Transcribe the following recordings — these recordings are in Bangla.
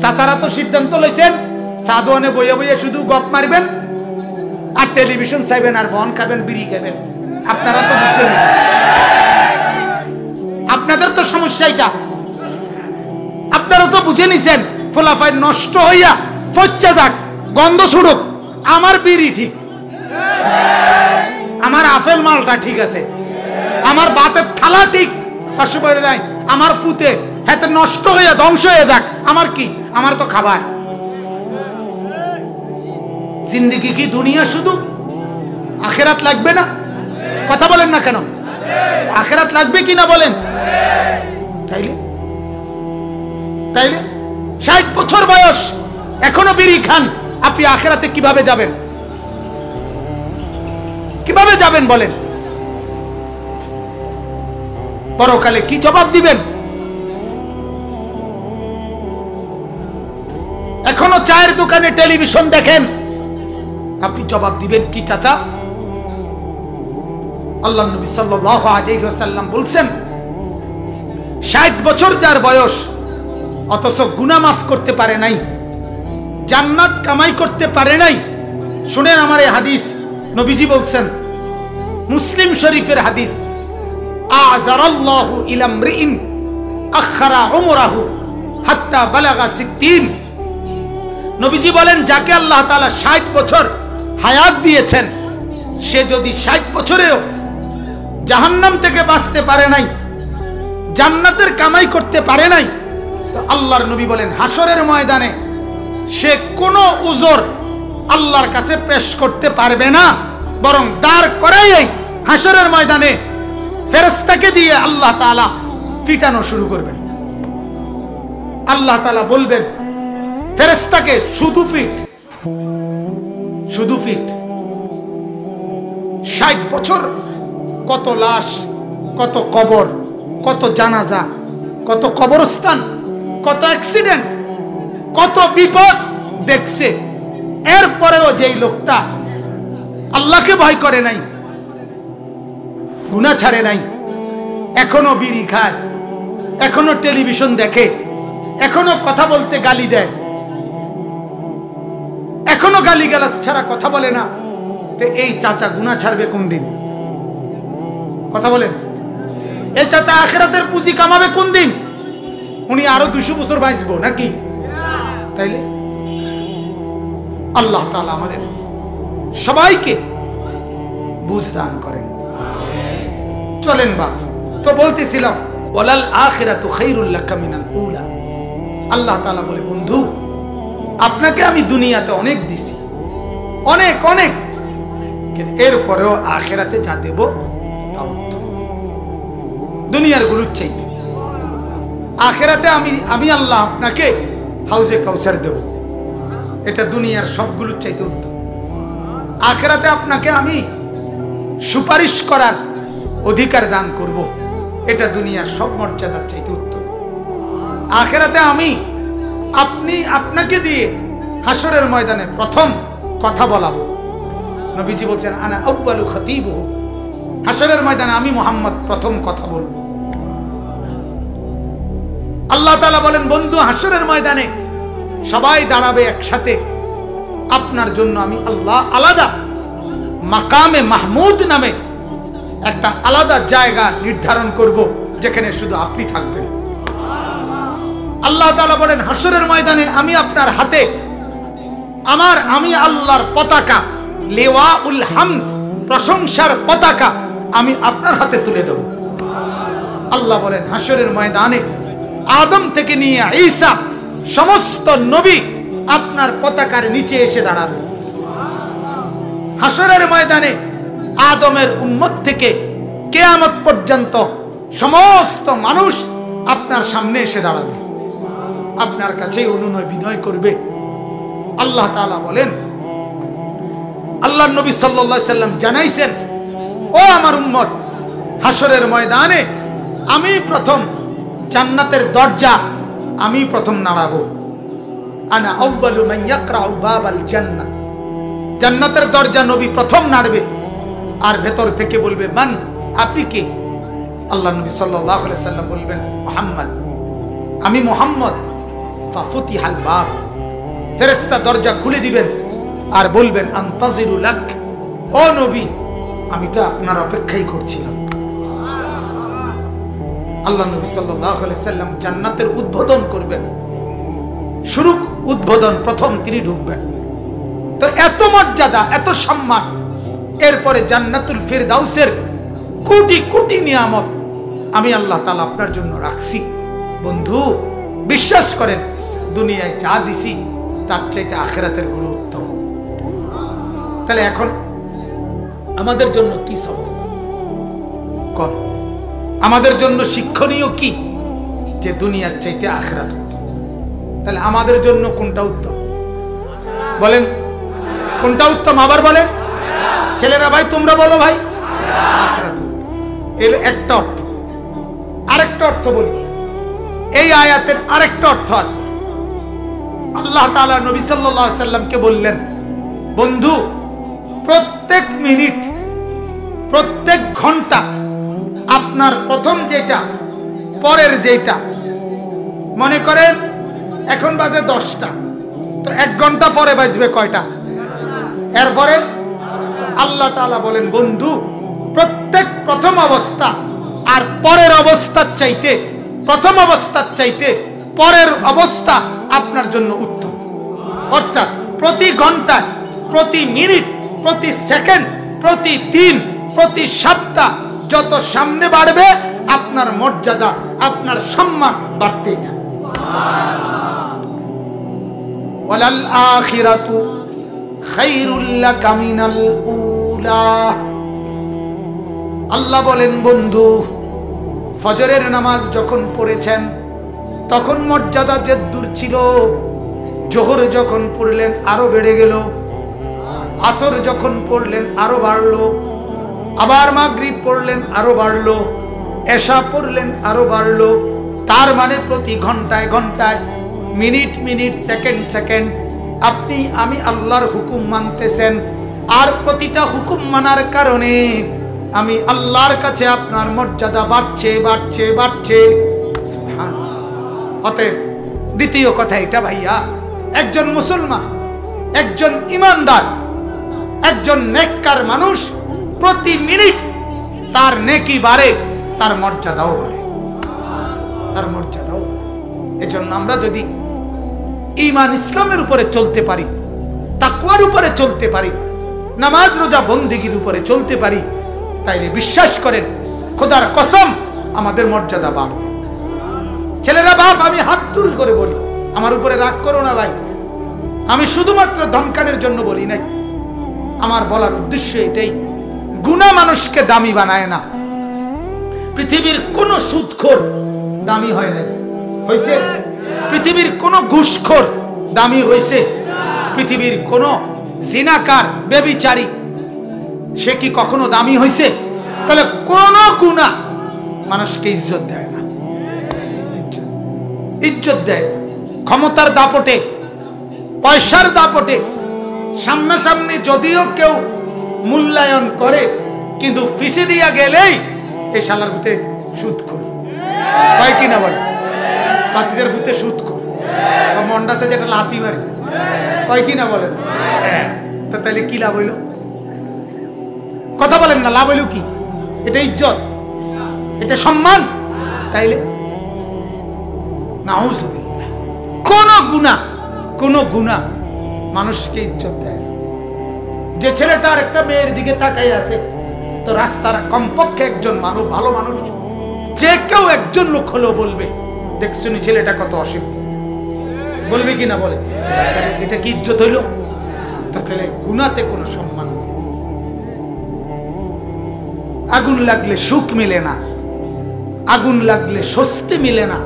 চাচারা তো সিদ্ধান্ত লইছেন সাদওয়ানে বইয়া বইয়া শুধু গপ মারবেন আর টেলিভিশন চাইবেন আর বন খাবেন বিড়ি খাবেন। আপনারা তো বুঝছেন, আপনাদের তো সমস্যা এটা, আপনারা তো বুঝে নিছেন। ফলাফল নষ্ট হইয়া পচা যাক, গন্ধ ছুড়ুক, আমার বিড়ি ঠিক, আমার আপেল মালটা ঠিক আছে, আমার ভাতের থালা ঠিক, পাশে নাই আমার ফুতে হাতে নষ্ট হইয়া ধ্বংস হয়ে যাক, আমার কি, আমার তো খাবার। জিন্দেগি কি দুনিয়া শুধু? আখেরাত লাগবে না? কথা বলেন না কেন? আখেরাত লাগবে কি না বলেন? তাইলে তাইলে 60 বছর বয়স এখনো বিড়ি খান, আপনি আখেরাতে কিভাবে যাবেন? কিভাবে যাবেন বলেন? পরকালে কি জবাব দিবেন? এখনো চায়ের দোকানে টেলিভিশন দেখেন, আপনি জবাব দিবেন কি চাচা? আল্লাহর নবী সাল্লাল্লাহু আলাইহি ওয়াসাল্লাম বলছেন 60 বছর যার বয়স অথচ গুনাহ মাফ করতে পারে নাই, জান্নাত কামাই করতে পারে নাই। শুনেন আমার এই হাদিস, নবীজি বলছেন, মুসলিম শরীফের হাদিস, আযারাল্লাহু ইলা আমরিন আখারা উমরাহু হাত্তা বালাগা 60। নবীজি বলেন, যাকে আল্লাহ তাআলা 60 বছর হায়াত দিয়েছেন, সে যদি 60 বছরেও জাহান্নাম থেকে বাঁচতে পারে নাই, জান্নাতের কামাই করতে পারে নাই, তো আল্লাহর নবী বলেন হাসরের ময়দানে সে কোনো উযর আল্লাহর কাছে পেশ করতে পারবে না, বরং দাঁড় করাই হাসরের ময়দানে ফেরেশতাকে দিয়ে আল্লাহ তাআলা পিটানো শুরু করবেন। আল্লাহ তাআলা বলবেন ফেরেশতাকে, শুধু ফিট, শুধু ফিট। 60 বছর কত লাশ, কত কবর, কত জানাজা, কত কবরস্থান, কত অ্যাক্সিডেন্ট, কত বিপদ দেখছে, এরপরেও যেই লোকটা আল্লাহকে ভয় করে নাই, গুনাহ ছাড়ে নাই, এখনো বিড়ি খায়, এখনো টেলিভিশন দেখে, এখনো কথা বলতে গালি দেয়, এখনো গালিগালাজ ছাড়া কথা বলে না, তো এই চাচা গুনাহ ছাড়বে কোন দিন? কথা বলেন, এই চাচা আখিরাতের পুঁজি কামাবে কোন দিন? উনি আরো 200 বছর বাঁচবো নাকি? তাইলে আল্লাহ তাআলা আমাদের সবাইকে বুঝ দান করেন। চলেন বাপ, তো বলতেছিলাম, ওয়ালাল আখিরাতু খায়রুল লাকা মিনাল উলা। আল্লাহ তাআলা বলে, বন্ধু আপনাকে আমি দুনিয়াতে অনেক দিছি, অনেক অনেক, কিন্তু এরপরেও আখিরাতে যা দেব তা উত্তম, দুনিয়ার গুলোর চাইতে। আখিরাতে আমি আল্লাহ আপনাকে হাউজে কাউসার দেব, এটা দুনিয়ার সবগুলোর চাইতে উত্তম। আখিরাতে আপনাকে আমি সুপারিশ করার অধিকার দান করব, এটা দুনিয়ার সব মর্যাদার চাইতে উত্তম। আখিরাতে আপনাকে দিয়ে হাসরের ময়দানে প্রথম কথা বলাবো। নবীজি বলছেন, আনা আউয়ালু খাতিবুহু, হাসরের ময়দানে আমি মুহাম্মদ প্রথম কথা বলবো। আল্লাহ তাআলা বলেন, বন্ধু হাসরের ময়দানে সবাই দাঁড়াবে একসাথে, আপনার জন্য আমি আল্লাহ আলাদা মাকামে মাহমুদ নামে একটা আলাদা জায়গা নির্ধারণ করব, যেখানে শুধু আপনি থাকবেন। আল্লাহ তাআলা বলেন, হাসরের ময়দানে আমি আপনার হাতে আমি আল্লাহর পতাকা, লিওয়াউল হামদ, প্রশংসার পতাকা আমি আপনার হাতে তুলে দেব। আল্লাহ বলেন, হাসরের ময়দানে আদম থেকে নিয়ে ঈসা সমস্ত নবী আপনার পতাকার নিচে এসে দাঁড়াবে। হাসরের ময়দানে আদমের উম্মত থেকে কিয়ামত পর্যন্ত সমস্ত মানুষ আপনার সামনে এসে দাঁড়াবে, আপনার কাছে অনুনয় বিনয় করবে। আল্লাহ তাআলা বলেন, আল্লাহর নবী সাল্লাল্লাহু আলাইহি সাল্লাম জানাইছেন, ও আমার উম্মত, হাসরের ময়দানে আমি প্রথম জান্নাতের দরজা আমি প্রথম নাড়াবো। আনা আউয়ালু মান ইয়াকরাউ বাবাল জান্নাহ, জান্নাতের দরজা নবী প্রথম নাড়বে, আর ভেতর থেকে বলবে, মান, আপনি কে? আল্লাহ নবী সাল্লাল্লাহু আলাইহি সাল্লাম বলবেন, মুহাম্মদ, আমি মুহাম্মদ। ফাফুতিহাল বাব, ফেরেশতা দরজা খুলে দিবেন আর বলবেন আনতাজিরু লাক, ও নবী আমি তো আপনার অপেক্ষাই করছিলাম। আল্লাহ নবী সাল্লাল্লাহু আলাইহি সাল্লাম জান্নাতের উদ্বোধন করবেন, শুরু উদ্বোধন, প্রথম তিনি ঢুকবেন। তো এত মর্যাদা, এত সম্মান, এরপরে জান্নাতুল ফিরদাউসের কোটি কোটি নিয়ামত আমি আল্লাহ তাআলা আপনার জন্য রাখছি। বন্ধু বিশ্বাস করেন, দুনিয়ায় যা দিছি তার চাইতে আখিরাতের গুরুত্ব। তাহলে এখন আমাদের জন্য কি সবক কোন, আমাদের জন্য শিক্ষণীয় কি, যে দুনিয়ার চাইতে আখিরাত উত্তম। তাহলে আমাদের জন্য কোনটা উত্তম বলেন? কোনটা উত্তম আবার বলেন? ছেলেরা ভাই তোমরা বলো ভাই। আখিরাত উত্তম, এর একটা অর্থ। আরেকটা অর্থ বলি, এই আয়াতের আরেকটা অর্থ আছে। আল্লাহ তাআলা নবী সাল্লাল্লাহু আলাইহি সাল্লামকে বললেন, বন্ধু প্রত্যেক মিনিট, প্রত্যেক ঘন্টা আপনার প্রথম যেটা, পরের যেটা, মনে করেন এখন বাজে 10টা, তো 1 ঘন্টা পরে বাজবে কয়টা? এরপরে আল্লাহ তাআলা বলেন, বন্ধু প্রত্যেক প্রথম অবস্থা আর পরের অবস্থার চাইতে, প্রথম অবস্থার চাইতে পরের অবস্থা আপনার জন্য উত্তম। অর্থাৎ প্রতি ঘন্টায়, প্রতি মিনিট, প্রতি সেকেন্ড, প্রতি দিন, প্রতি সপ্তাহ যত সামনে বাড়বে আপনার মর্যাদা, আপনার সম্মান বাড়তেই থাকে। ওয়ালাল আখিরাতু খায়রুল লাকা মিনাল উলা। আল্লাহ বলেন, বন্ধু ফজরের নামাজ যখন পড়েছেন তখন মর্যাদা যে দূর ছিল, জোহর যখন পড়লেন আরো বেড়ে গেল, আসর যখন পড়লেন আরো বাড়লো, আবার মাগরিব পড়লেন আরো বাড়লো, এশা পড়লেন আরো বাড়লো। তার মানে প্রতি ঘন্টায় ঘন্টায়, মিনিট মিনিট, সেকেন্ড সেকেন্ড আপনি আমি আল্লাহর হুকুম মানতেছেন, আর প্রতিটা হুকুম মানার কারণে আমি আল্লাহর কাছে আপনার মর্যাদা বাড়ছে বাড়ছে বাড়ছে। সুবহানাল্লাহ। অতএব দ্বিতীয় কথা এটা ভাইয়া, একজন মুসলমান, একজন ইমানদার, একজন নেককার মানুষ প্রতি মিনিট তার নেকি বাড়ে, তার মর্যাদাও বাড়ে, তার মর্যাদাও। এজন্য আমরা যদি ঈমান ইসলামের উপরে চলতে পারি, তাকওয়ার উপরে চলতে পারি, নামাজ রোজা বন্দেগীর উপরে চলতে পারি, তাইলে বিশ্বাস করেন খোদার কসম আমাদের মর্যাদা বাড়বে। ছেলেরা বাপ, আমি হাত তুল করে বলি, আমার উপরে রাগ করো না ভাই, আমি শুধুমাত্র ধমকানোর জন্য বলি নাই। আমার বলার উদ্দেশ্য এটাই, গুনাহ মানুষকে দামি বানায় না। পৃথিবীর কোন সুদখোর দামি হয় নাই, হইছে? পৃথিবীর কোন ঘুষখোর দামি হইছে? পৃথিবীর কোন জিনাকার, ব্যভিচারী, সে কি কখনো দামি হইছে? তাহলে কোন গুনাহ মানুষকে ইজ্জত দেয় না, ইজ্জত দেয় না। ক্ষমতার দাপটে, পয়সার দাপটে সামনাসামনি যদিও কেউ মূল্যায়ন করে, কিন্তু ফিসে দিয়া গেলেই এই শালার ভূতে সুদখোর হয় কিনা বলে, বাতিদের ভূতে সুদখোর, মন্ডাসে যেটা লাথি মারে কয় কিনা বলেন। তো তাইলে কি লাভ হইল? কথা বলেন না, লাভ হইল কি? এটা ইজ্জত, এটা সম্মান। তাইলে নাউজুবিল্লাহ, কোন গুনাহ মানুষকে ইজ্জত দেয়। যে ছেলেটার একটা মেয়ের দিকে তাকাই আছে, তো রাস্তার কমপক্ষে একজন মানুষ, ভালো মানুষ, যে কেউ একজন লোক হলেও বলবে, দেখছুনি ছেলেটা কত অসভ্য, বলবে কিনা বলে? এটা কি ইজ্জত হইল? তাহলে গুনাতে কোনো সম্মান নেই। আগুন লাগলে সুখ মিলে না, আগুন লাগলে স্বস্তি মিলে না।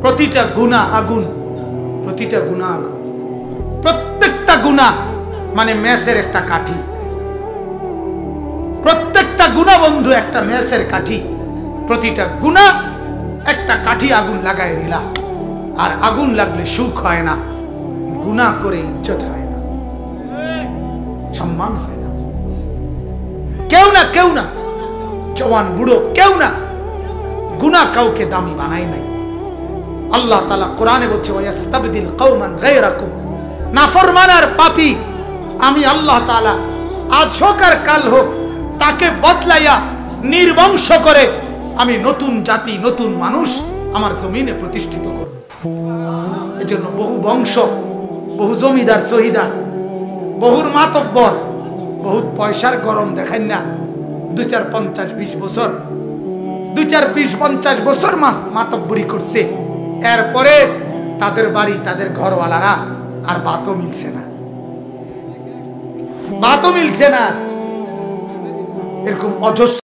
প্রতিটা গুনাহ আগুন, প্রতিটা গুনাহ আগুন। প্রত্যেকটা গুনাহ মানে মেসের একটা কাঠি, প্রত্যেকটা গুনাহ বন্ধু একটা মেসের কাঠি। প্রতিটা গুনাহ একটা কাঠি আগুন লাগাই দিলা, আর আগুন লাগলে সুখ হয় না, গুনাহ করে ইজ্জত হয় না, সম্মান হয় না। কেউ না, জওয়ান বুড়ো কেউ না, গুনাহ কাউকে দামি বানায় নাই। আল্লাহ তাআলা কোরআনে বলছে ওয়াস্তাবদিল কওমান গায়রাকুম, নাফরমান আর পাপী আমি আল্লাহ তাআলা আজ হোক আর কাল হোক তাকে বদলাইয়া নির্বংশ করে আমি নতুন জাতি নতুন মানুষ আমার জমিনে প্রতিষ্ঠিত করব। এজন্য বহু বংশ, বহু জমিদার শহীদার, বহুর মাতব্বর, বহুত পয়সার গরম দেখান না, 2-4-50-20 বছর 2-4-20-50 বছর মাতব্বরি করছে, এরপরে তাদের বাড়ি তাদের ঘরওয়ালারা আর বাতও মিলছে না, বাতও মিলছে না। এরকম অজস্র